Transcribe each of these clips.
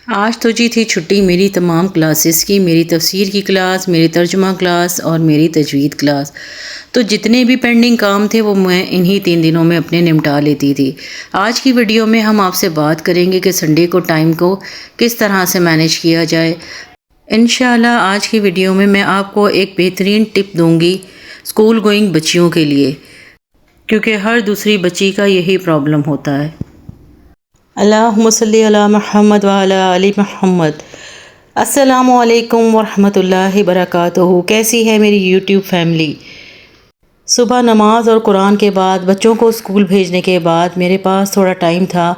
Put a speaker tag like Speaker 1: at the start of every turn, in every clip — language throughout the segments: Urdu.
Speaker 1: آج تو جی تھی چھٹی میری تمام کلاسز کی، میری تفسیر کی کلاس، میری ترجمہ کلاس اور میری تجوید کلاس۔ تو جتنے بھی پینڈنگ کام تھے وہ میں انہی 3 دنوں میں اپنے نمٹا لیتی تھی۔ آج کی ویڈیو میں ہم آپ سے بات کریں گے کہ سنڈے کو ٹائم کو کس طرح سے مینیج کیا جائے۔ انشاءاللہ آج کی ویڈیو میں آپ کو ایک بہترین ٹپ دوں گی اسکول گوئنگ بچیوں کے لیے، کیونکہ ہر دوسری بچی کا یہی پرابلم ہوتا ہے۔ اللہم صلی علی محمد وعلی آل محمد۔ السلام علیکم ورحمۃ اللہ وبرکاتہ۔ کیسی ہے میری یوٹیوب فیملی؟ صبح نماز اور قرآن کے بعد بچوں کو اسکول بھیجنے کے بعد میرے پاس تھوڑا ٹائم تھا،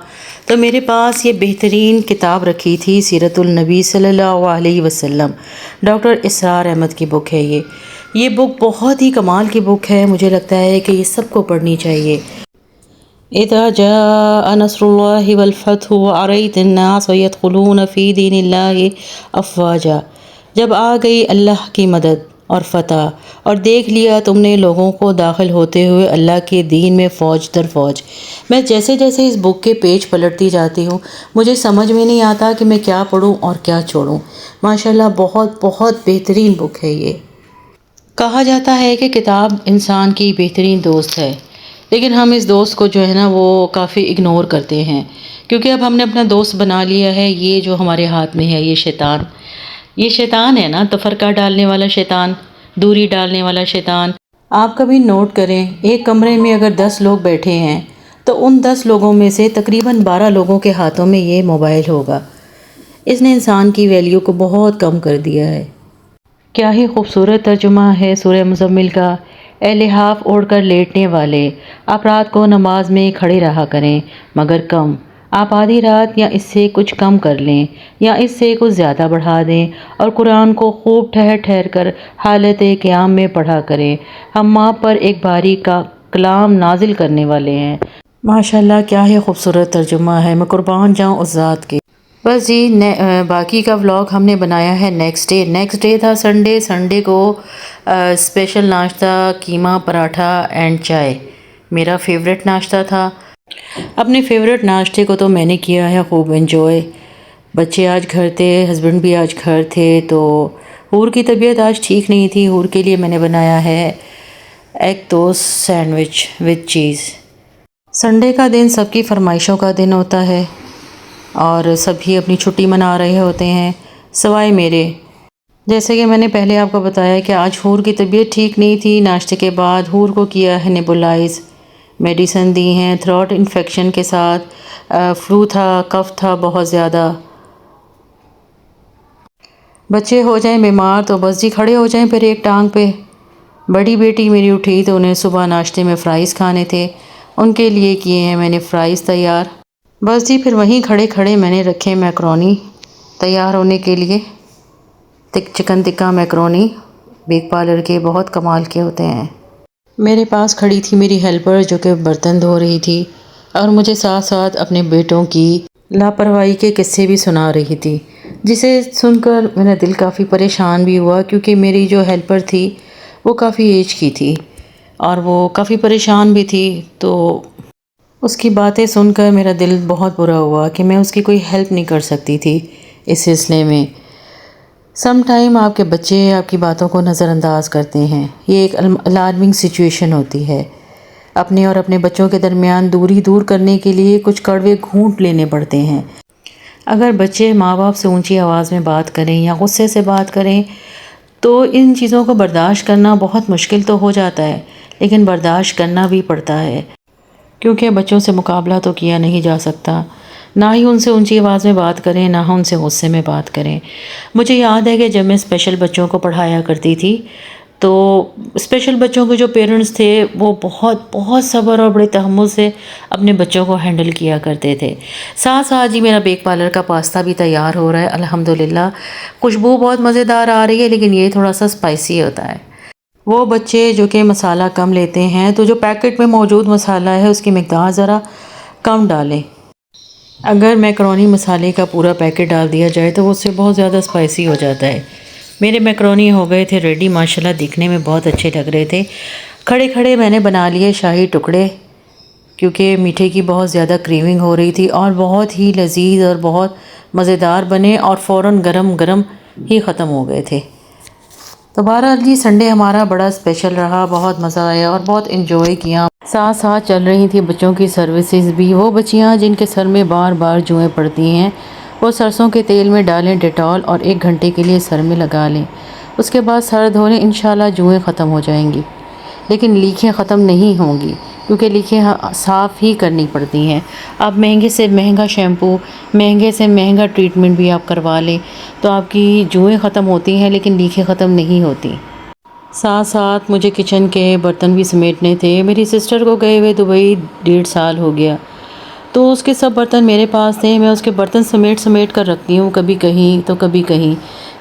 Speaker 1: تو میرے پاس یہ بہترین کتاب رکھی تھی، سیرت النبی صلی اللہ علیہ وسلم، ڈاکٹر اسرار احمد کی بک ہے یہ بک بہت ہی کمال کی بک ہے۔ مجھے لگتا ہے کہ یہ سب کو پڑھنی چاہیے۔ اذا جاء نصر اللہ والفتح وَرَأَيْتَ النَّاسَ يَدْخُلُونَ فِي دِينِ اللَّهِ افواجا، جب آ گئی اللہ کی مدد اور فتح اور دیکھ لیا تم نے لوگوں کو داخل ہوتے ہوئے اللہ کے دین میں فوج در فوج۔ میں جیسے جیسے اس بک کے پیج پلٹتی جاتی ہوں مجھے سمجھ میں نہیں آتا کہ میں کیا پڑھوں اور کیا چھوڑوں۔ ماشاءاللہ بہت بہت بہترین بک ہے یہ۔ کہا جاتا ہے کہ کتاب انسان کی بہترین دوست ہے، لیکن ہم اس دوست کو جو ہے نا وہ کافی اگنور کرتے ہیں، کیونکہ اب ہم نے اپنا دوست بنا لیا ہے یہ جو ہمارے ہاتھ میں ہے، یہ شیطان ہے نا، تفرقہ ڈالنے والا شیطان، دوری ڈالنے والا شیطان۔ آپ کبھی نوٹ کریں، ایک کمرے میں اگر 10 لوگ بیٹھے ہیں تو ان 10 لوگوں میں سے تقریباً 12 لوگوں کے ہاتھوں میں یہ موبائل ہوگا۔ اس نے انسان کی ویلیو کو بہت کم کر دیا ہے۔ کیا ہی خوبصورت ترجمہ ہے سورہ مزمل کا۔ اے لحاف اوڑھ کر لیٹنے والے، آپ رات کو نماز میں کھڑے رہا کریں مگر کم۔ آپ آدھی رات یا اس سے کچھ کم کر لیں یا اس سے کچھ زیادہ بڑھا دیں اور قرآن کو خوب ٹھہر ٹھہر کر حالت قیام میں پڑھا کریں۔ ہم آپ پر ایک باری کا کلام نازل کرنے والے ہیں۔ ماشاءاللہ کیا ہی خوبصورت ترجمہ ہے، میں قربان جاؤں اس ذات کے۔ بس جی باقی کا ولاگ ہم نے بنایا ہے نیکسٹ ڈے تھا سنڈے کو اسپیشل ناشتہ قیمہ پراٹھا اینڈ چائے، میرا فیوریٹ ناشتہ تھا۔ اپنے فیوریٹ ناشتے کو تو میں نے کیا ہے خوب انجوائے۔ بچے آج گھر تھے، ہسبینڈ بھی آج گھر تھے، تو حور کی طبیعت آج ٹھیک نہیں تھی۔ حور کے لیے میں نے بنایا ہے ایگ ٹوسٹ سینڈوچ وتھ چیز۔ سنڈے کا دن سب کی فرمائشوں کا دن ہوتا ہے اور سبھی اپنی چھٹی منا رہے ہوتے ہیں سوائے میرے۔ جیسے کہ میں نے پہلے آپ کو بتایا کہ آج حور کی طبیعت ٹھیک نہیں تھی، ناشتے کے بعد حور کو کیا ہے نیبولائز، میڈیسن دی ہیں تھروٹ انفیکشن کے ساتھ، فلو تھا، کف تھا بہت زیادہ۔ بچے ہو جائیں بیمار تو بس جی کھڑے ہو جائیں پھر ایک ٹانگ پہ۔ بڑی بیٹی میری اٹھی تو انہیں صبح ناشتے میں فرائز کھانے تھے، ان کے لیے کیے ہیں میں نے فرائز تیار۔ بس جی پھر وہیں کھڑے کھڑے میں نے رکھے میکرونی تیار ہونے کے لیے، chicken tikka macaroni, Baig parlour کے بہت کمال کے ہوتے ہیں۔ میرے پاس کھڑی تھی میری ہیلپر جو کہ برتن دھو رہی تھی اور مجھے ساتھ ساتھ اپنے بیٹوں کی لاپرواہی کے قصے بھی سنا رہی تھی، جسے سن کر میرا دل کافی پریشان بھی ہوا، کیونکہ میری جو ہیلپر تھی وہ کافی ایج کی تھی اور وہ کافی پریشان بھی تھی، تو اس کی باتیں سن کر میرا دل بہت برا ہوا کہ میں اس کی کوئی ہیلپ نہیں کر سکتی تھی اس سلسلے میں۔ سم ٹائم آپ کے بچے آپ کی باتوں کو نظر انداز کرتے ہیں، یہ ایک الارمنگ سچویشن ہوتی ہے۔ اپنے اور اپنے بچوں کے درمیان دوری دور کرنے کے لیے کچھ کڑوے گھونٹ لینے پڑتے ہیں۔ اگر بچے ماں باپ سے اونچی آواز میں بات کریں یا غصے سے بات کریں تو ان چیزوں کو برداشت کرنا بہت مشکل تو ہو جاتا ہے، لیکن برداشت کرنا بھی پڑتا ہے، کیونکہ بچوں سے مقابلہ تو کیا نہیں جا سکتا۔ نہ ہی ان سے اونچی آواز میں بات کریں، نہ ان سے غصے میں بات کریں۔ مجھے یاد ہے کہ جب میں اسپیشل بچوں کو پڑھایا کرتی تھی تو اسپیشل بچوں کے جو پیرنٹس تھے وہ بہت بہت صبر اور بڑے تحمل سے اپنے بچوں کو ہینڈل کیا کرتے تھے۔ ساتھ ساتھ ہی میرا بیک پارلر کا پاستا بھی تیار ہو رہا ہے الحمدللہ، خوشبو بہت مزیدار آ رہی ہے، لیکن یہ تھوڑا سا اسپائسی ہوتا ہے۔ وہ بچے جو کہ مسالہ کم لیتے ہیں تو جو پیکٹ میں موجود مسالہ ہے اس کی مقدار ذرا کم ڈالیں۔ اگر میکرونی مسالے کا پورا پیکٹ ڈال دیا جائے تو وہ اس سے بہت زیادہ اسپائسی ہو جاتا ہے۔ میرے میکرونی ہو گئے تھے ریڈی، ماشاءاللہ دکھنے میں بہت اچھے لگ رہے تھے۔ کھڑے کھڑے میں نے بنا لیے شاہی ٹکڑے کیونکہ میٹھے کی بہت زیادہ کریونگ ہو رہی تھی اور بہت ہی لذیذ اور بہت مزیدار بنے اور فوراً گرم گرم ہی ختم ہو گئے تھے۔ تو بہرحال جی سنڈے ہمارا بڑا اسپیشل رہا، بہت مزہ آیا اور بہت انجوائے کیا۔ ساتھ ساتھ چل رہی تھی بچوں کی سروسز بھی۔ وہ بچیاں جن کے سر میں بار بار جوئیں پڑتی ہیں وہ سرسوں کے تیل میں ڈالیں ڈیٹول اور 1 گھنٹے کے لیے سر میں لگا لیں، اس کے بعد سر دھو لیں، انشاءاللہ جوئیں ختم ہو جائیں گی۔ لیکن لیکھیں ختم نہیں ہوں گی کیونکہ لیکھیں صاف ہی کرنی پڑتی ہیں۔ آپ مہنگے سے مہنگا شیمپو، مہنگے سے مہنگا ٹریٹمنٹ بھی آپ کروا لیں تو آپ کی جوئیں ختم ہوتی ہیں لیکن لیکھیں ختم نہیں ہوتی۔ ساتھ ساتھ مجھے کچن کے برتن بھی سمیٹنے تھے۔ میری سسٹر کو گئے ہوئے دبئی 1.5 سال ہو گیا، تو اس کے سب برتن میرے پاس تھے۔ میں اس کے برتن سمیٹ کر رکھتی ہوں، کبھی کہیں تو کبھی کہیں،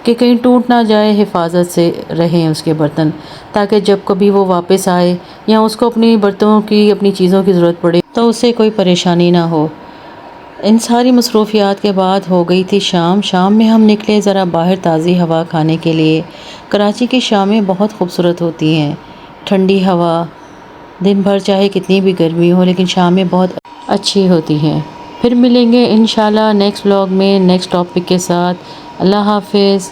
Speaker 1: کہ کہیں ٹوٹ نہ جائے، حفاظت سے رہیں اس کے برتن، تاکہ جب کبھی وہ واپس آئے یا اس کو اپنی برتنوں کی، اپنی چیزوں کی ضرورت پڑے تو اسے کوئی پریشانی نہ ہو۔ ان ساری مصروفیات کے بعد ہو گئی تھی شام۔ شام میں ہم نکلے ذرا باہر تازی ہوا کھانے کے لیے۔ کراچی کی شامیں بہت خوبصورت ہوتی ہیں، ٹھنڈی ہوا، دن بھر چاہے کتنی بھی گرمی ہو لیکن شامیں بہت اچھی ہوتی ہیں۔ پھر ملیں گے انشاءاللہ نیکسٹ ولاگ میں نیکسٹ ٹاپک کے ساتھ۔ اللہ حافظ۔